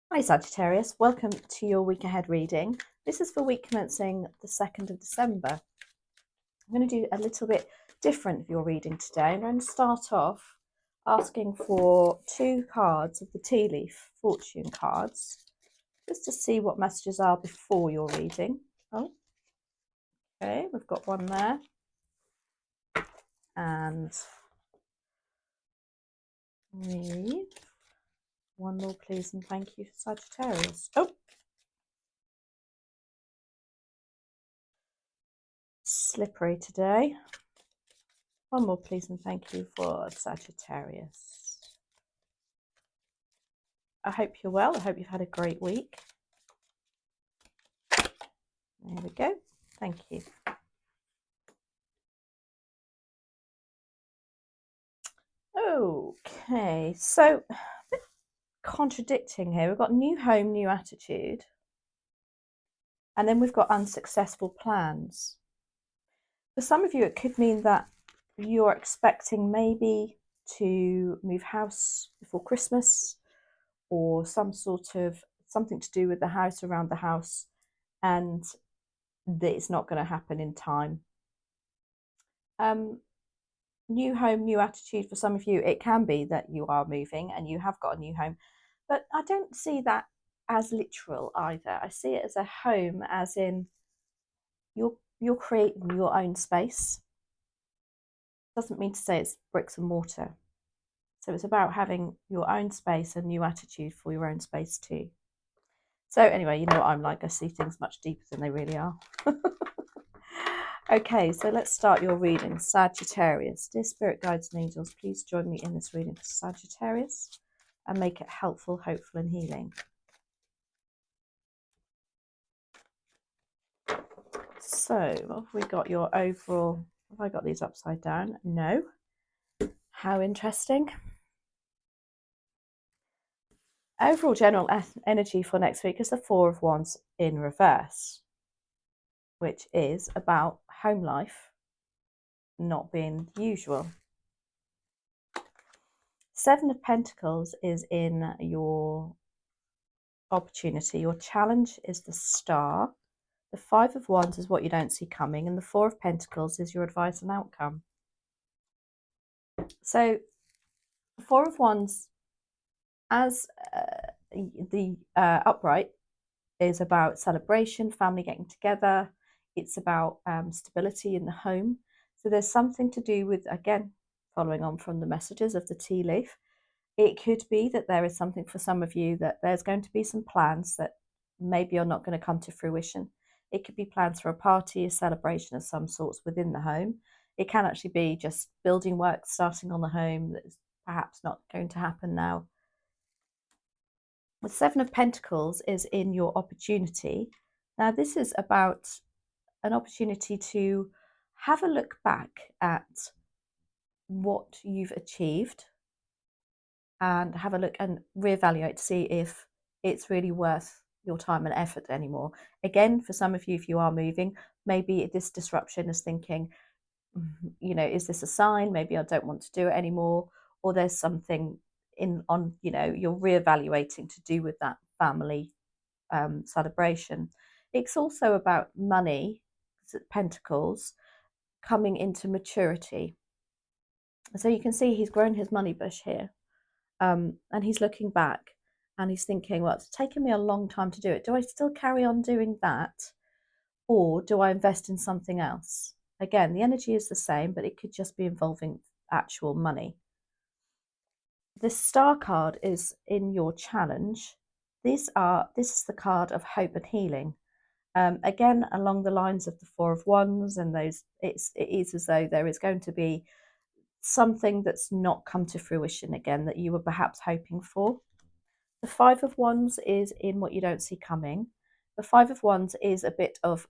Hi Sagittarius, welcome to your week ahead reading. This is for week commencing the 2nd of December. I'm going to do a little bit different of your reading today. I'm going to start off asking for 2 cards of the tea leaf fortune cards, just to see what messages are before your reading. Oh, okay, we've got one there. And 3. One more please and thank you for Sagittarius. Oh, slippery today. One more please and thank you for Sagittarius. I hope you're well. I hope you've had a great week. There we go. Thank you. Okay, so a bit contradicting here. We've got new home, new attitude. And then we've got unsuccessful plans. For some of you, it could mean that you're expecting maybe to move house before Christmas, or some sort of something to do with the house, around the house, and that it's not going to happen in time. New home, new attitude. For some of you, it can be that you are moving and you have got a new home, but I don't see that as literal either. I see it as a home, as in you're creating your own space. Doesn't mean to say it's bricks and mortar. So it's about having your own space and new attitude for your own space too. So anyway, you know what I'm like. I see things much deeper than they really are. Okay, so let's start your reading. Sagittarius. Dear Spirit, Guides and Angels, please join me in this reading for Sagittarius and make it helpful, hopeful and healing. So, have we got your overall... Have I got these upside down? No. How interesting. Overall general energy for next week is the Four of Wands in reverse, which is about home life not being the usual. Seven of Pentacles is in your opportunity. Your challenge is the Star. The Five of Wands is what you don't see coming, and the Four of Pentacles is your advice and outcome. So, the Four of Wands, as the upright, is about celebration, family getting together. It's about stability in the home. So there's something to do with, again, following on from the messages of the tea leaf, it could be that there is something for some of you, that there's going to be some plans that maybe are not going to come to fruition. It could be plans for a party, a celebration of some sorts within the home. It can actually be just building work starting on the home that's perhaps not going to happen now. The Seven of Pentacles is in your opportunity. Now, this is about an opportunity to have a look back at what you've achieved and have a look and reevaluate to see if it's really worth your time and effort anymore. Again, for some of you, if you are moving, maybe this disruption is thinking, you know, is this a sign? Maybe I don't want to do it anymore, or there's something you're reevaluating to do with that family celebration. It's also about money, Pentacles, coming into maturity. So you can see he's grown his money bush here, and he's looking back and he's thinking, well, it's taken me a long time to do it. Do I still carry on doing that, or do I invest in something else? Again, the energy is the same, but it could just be involving actual money. The Star card is in your challenge. This is the card of hope and healing. Again, along the lines of the Four of Wands and those, it is as though there is going to be something that's not come to fruition again that you were perhaps hoping for. The Five of Wands is in what you don't see coming. The Five of Wands is a bit of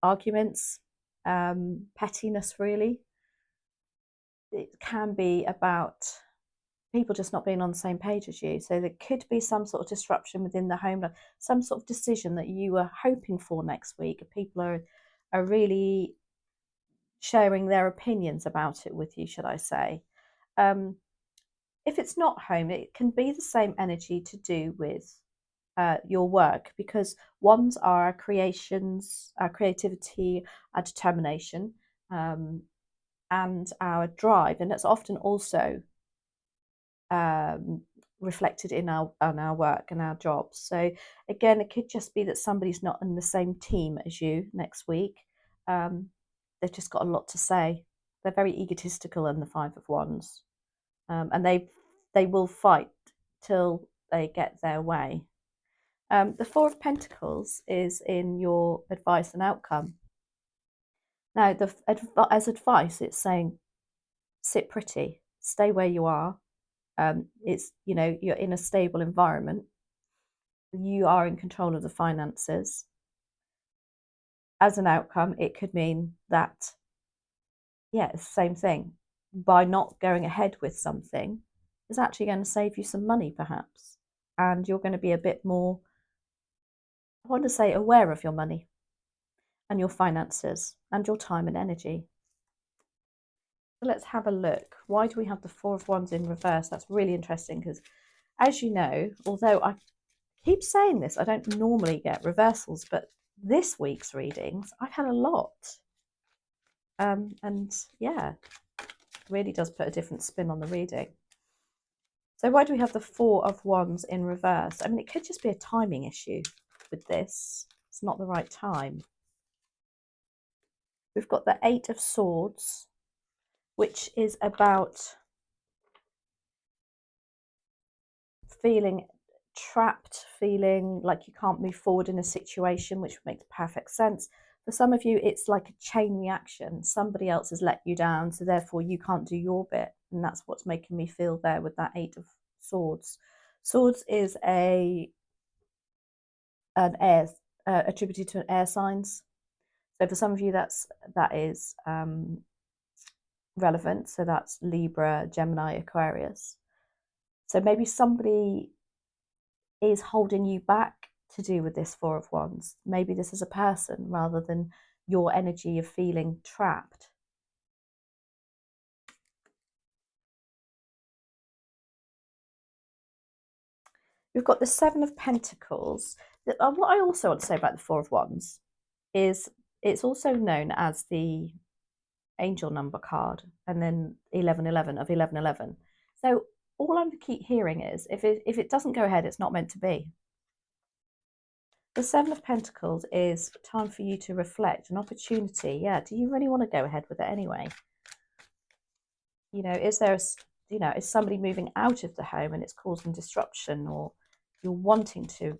arguments, pettiness really. It can be about people just not being on the same page as you. So there could be some sort of disruption within the home, some sort of decision that you were hoping for next week. People are really sharing their opinions about it with you, should I say. If it's not home, it can be the same energy to do with your work, because wands are our creations, our creativity, our determination, and our drive, and it's often also reflected in our work and our jobs. So again, it could just be that somebody's not in the same team as you next week. They've just got a lot to say. They're very egotistical in the Five of Wands, and they will fight till they get their way. The Four of Pentacles is in your advice and outcome. Now, as advice, it's saying sit pretty, stay where you are. It's, you know, you're in a stable environment. You are in control of the finances. As an outcome, it could mean that, yeah, it's the same thing. By not going ahead with something, is actually going to save you some money, perhaps. And you're going to be a bit more, I want to say, aware of your money and your finances and your time and energy. So let's have a look. Why do we have the Four of Wands in reverse? That's really interesting because, as you know, although I keep saying this, I don't normally get reversals, but this week's readings, I've had a lot. And yeah, really does put a different spin on the reading. So why do we have the Four of Wands in reverse? I mean, it could just be a timing issue with this. It's not the right time. We've got the Eight of Swords, which is about feeling trapped, feeling like you can't move forward in a situation, which makes perfect sense. For some of you, it's like a chain reaction. Somebody else has let you down, so therefore you can't do your bit. And that's what's making me feel there with that Eight of Swords. Swords is an air, attributed to an air signs. So for some of you, that is relevant. So that's Libra, Gemini, Aquarius. So maybe somebody is holding you back to do with this Four of Wands. Maybe this is a person rather than your energy of feeling trapped. We've got the Seven of Pentacles. What I also want to say about the Four of Wands is it's also known as the angel number card, and then 1111 of 1111. So all I keep hearing is if it doesn't go ahead, it's not meant to be. The Seven of Pentacles is time for you to reflect, an opportunity. Yeah, do you really want to go ahead with it anyway? You know, is there, is somebody moving out of the home and it's causing disruption, or you're wanting to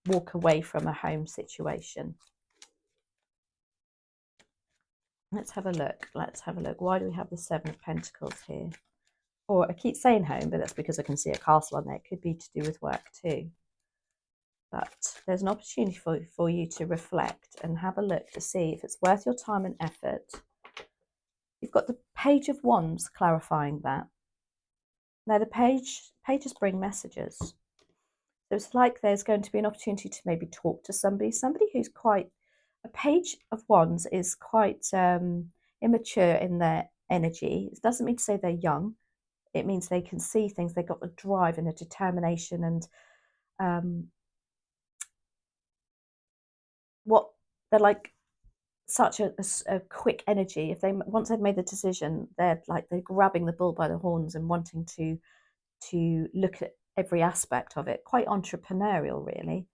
walk away from a home situation? Let's have a look. Let's have a look. Why do we have the Seven of Pentacles here? Or I keep saying home, but that's because I can see a castle on there. It could be to do with work too. But there's an opportunity for you to reflect and have a look to see if it's worth your time and effort. You've got the Page of Wands clarifying that. Now the pages bring messages. So it's like there's going to be an opportunity to maybe talk to somebody who's quite, a Page of Wands is quite immature in their energy. It doesn't mean to say they're young. It means they can see things. They've got a drive and a determination, and what they're like, such a quick energy. If they once they've made the decision, they're grabbing the bull by the horns and wanting to look at every aspect of it. Quite entrepreneurial, really.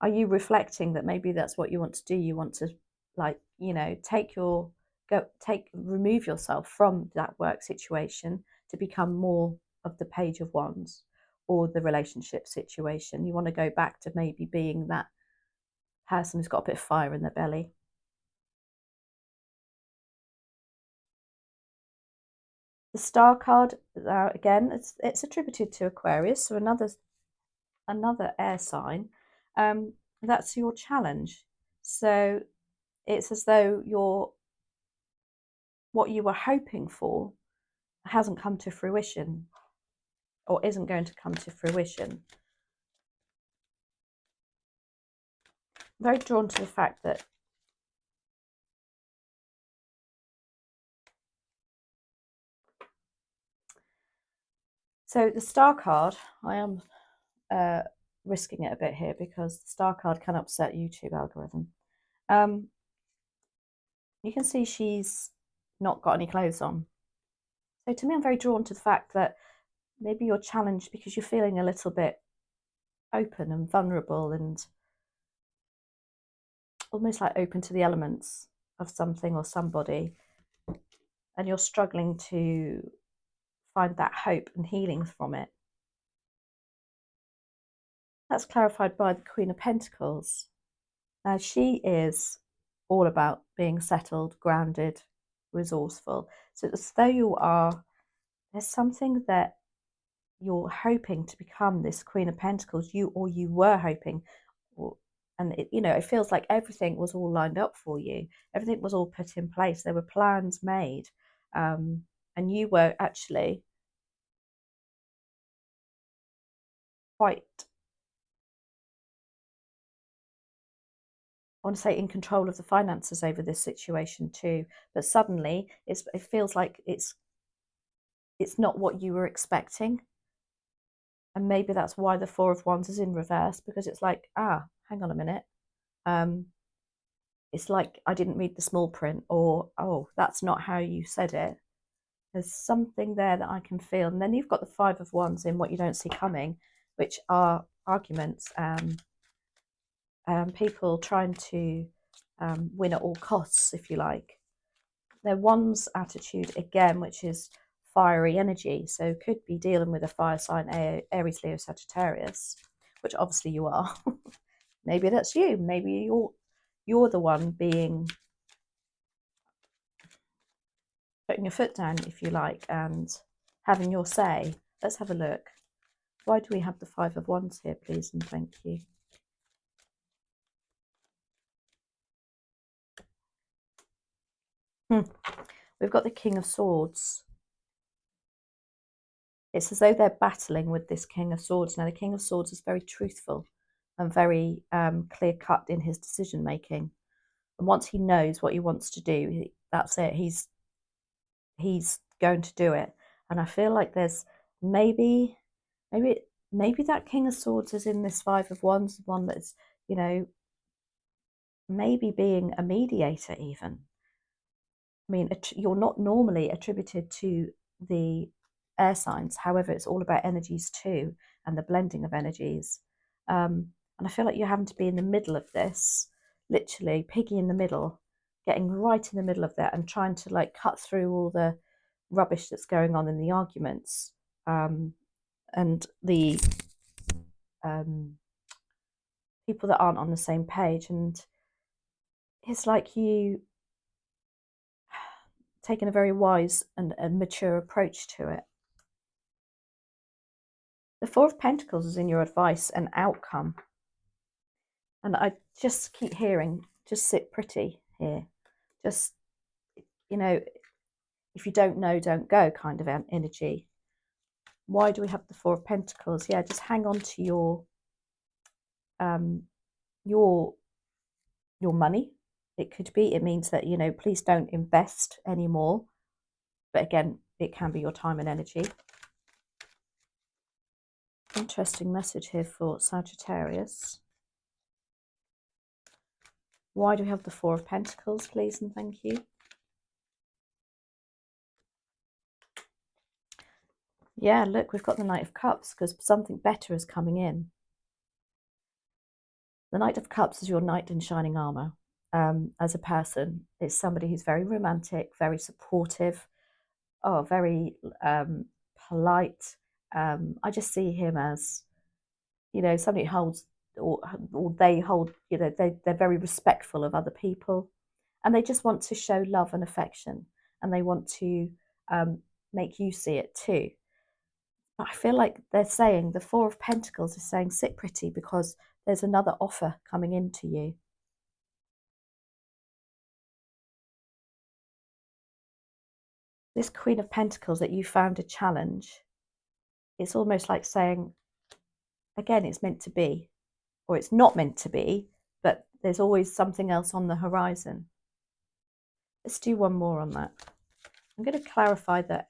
Are you reflecting that maybe that's what you want to do? You want to, remove yourself from that work situation to become more of the Page of Wands, or the relationship situation. You want to go back to maybe being that person who's got a bit of fire in their belly. The Star card, again, it's attributed to Aquarius, so another air sign. That's your challenge. So it's as though what you were hoping for hasn't come to fruition, or isn't going to come to fruition. I'm very drawn to the fact that So the star card, I am risking it a bit here because the star card can upset YouTube algorithm. You can see she's not got any clothes on. So to me, I'm very drawn to the fact that maybe you're challenged because you're feeling a little bit open and vulnerable and almost like open to the elements of something or somebody, and you're struggling to find that hope and healing from it. That's clarified by the Queen of Pentacles. Now, she is all about being settled, grounded, resourceful. So it's as though there's something that you're hoping to become, this Queen of Pentacles, you were hoping, and it feels like everything was all lined up for you. Everything was all put in place. There were plans made, and you were actually quite, I want to say, in control of the finances over this situation too. But suddenly, it feels like it's not what you were expecting, and maybe that's why the Four of Wands is in reverse, because it's like, hang on a minute. It's like I didn't read the small print, or, oh, that's not how you said it. There's something there that I can feel. And then you've got the Five of Wands in what you don't see coming, which are arguments, people trying to win at all costs, if you like. Their Wands attitude, again, which is fiery energy. So could be dealing with a fire sign, Aries, Leo, Sagittarius, which obviously you are. Maybe that's you. Maybe you're the one being, putting your foot down, if you like, and having your say. Let's have a look. Why do we have the Five of Wands here, please, and thank you? We've got the King of Swords. It's as though they're battling with this King of Swords. Now, the King of Swords is very truthful and very clear-cut in his decision-making. And once he knows what he wants to do, that's it. He's going to do it. And I feel like there's maybe that King of Swords is in this Five of Wands, one that's, maybe being a mediator even. I mean, you're not normally attributed to the air signs. However, it's all about energies too, and the blending of energies. And I feel like you're having to be in the middle of this, literally piggy in the middle, getting right in the middle of that and trying to like cut through all the rubbish that's going on in the arguments, and the people that aren't on the same page. And it's like you taking a very wise and mature approach to it. The Four of Pentacles is in your advice and outcome. And I just keep hearing, just sit pretty here. Just, if you don't know, don't go kind of energy. Why do we have the Four of Pentacles? Yeah, just hang on to your money. It could be, it means that, please don't invest anymore. But again, it can be your time and energy. Interesting message here for Sagittarius. Why do we have the Four of Pentacles, please, and thank you? Yeah, look, we've got the Knight of Cups because something better is coming in. The Knight of Cups is your knight in shining armor. As a person, it's somebody who's very romantic, very supportive, very polite. I just see him as, somebody holds, or they hold, they're very respectful of other people, and they just want to show love and affection, and they want to make you see it too. But I feel like they're saying, the Four of Pentacles is saying, sit pretty, because there's another offer coming into you. This Queen of Pentacles that you found a challenge, it's almost like saying, again, it's meant to be, or it's not meant to be, but there's always something else on the horizon. Let's do one more on that. I'm going to clarify that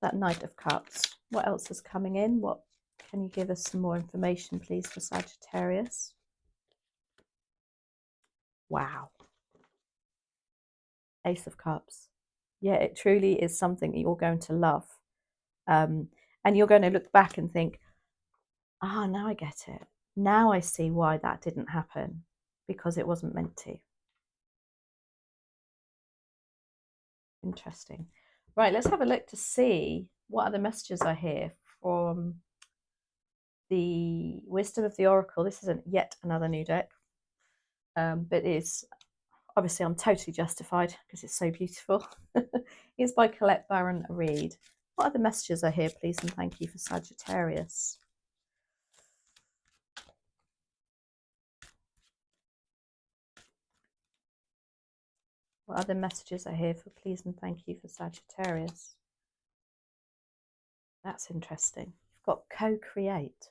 That Knight of Cups. What else is coming in? What can you give us some more information, please, for Sagittarius? Wow. Ace of Cups. Yeah, it truly is something that you're going to love. And you're going to look back and think, ah, now I get it. Now I see why that didn't happen, because it wasn't meant to. Interesting. Right, let's have a look to see what other messages are here from the Wisdom of the Oracle. This isn't yet another new deck, but it's obviously I'm totally justified because it's so beautiful. It's by Colette Baron Reed. What other messages are here, please, and thank you for Sagittarius? What other messages are here for please and thank you for Sagittarius? That's interesting. You've got co-create.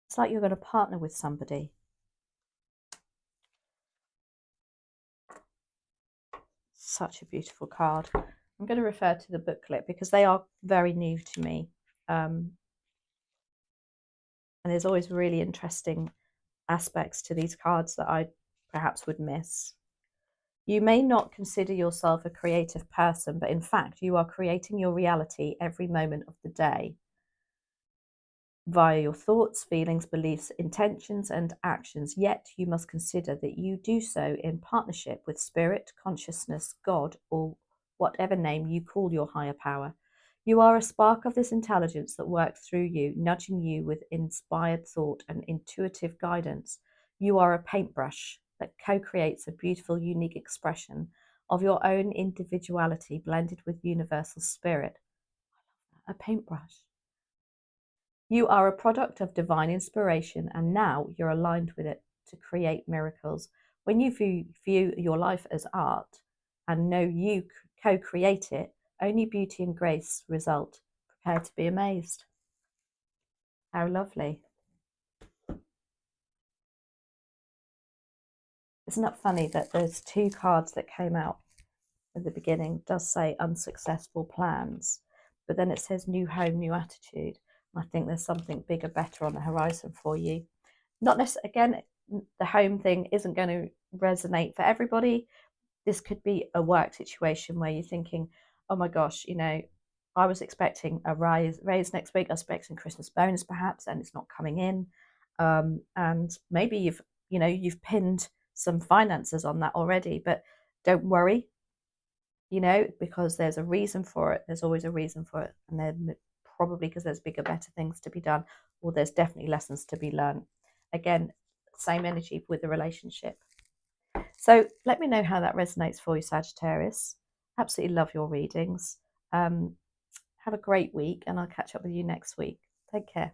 It's like you're going to partner with somebody. Such a beautiful card. I'm going to refer to the booklet because they are very new to me. And there's always really interesting aspects to these cards that I perhaps would miss. You may not consider yourself a creative person, but in fact, you are creating your reality every moment of the day via your thoughts, feelings, beliefs, intentions, and actions. Yet you must consider that you do so in partnership with spirit, consciousness, God, or whatever name you call your higher power. You are a spark of this intelligence that works through you, nudging you with inspired thought and intuitive guidance. You are a paintbrush that co-creates a beautiful, unique expression of your own individuality blended with universal spirit. A paintbrush. You are a product of divine inspiration, and now you're aligned with it to create miracles. When you view your life as art and know you co-create it, only beauty and grace result. Prepare to be amazed. How lovely. Isn't that funny that there's two cards that came out at the beginning? It does say unsuccessful plans, but then it says new home, new attitude. I think there's something bigger, better on the horizon for you. Not necessarily, again, the home thing isn't going to resonate for everybody. This could be a work situation where you're thinking, oh my gosh, you know, I was expecting a raise next week. I was expecting Christmas bonus perhaps, and it's not coming in. And maybe you've pinned some finances on that already, but don't worry, because there's a reason for it. There's always a reason for it. And then probably because there's bigger, better things to be done, or there's definitely lessons to be learned. Again, same energy with the relationship. So let me know how that resonates for you, Sagittarius. Absolutely love your readings. Have a great week, and I'll catch up with you next week. Take care.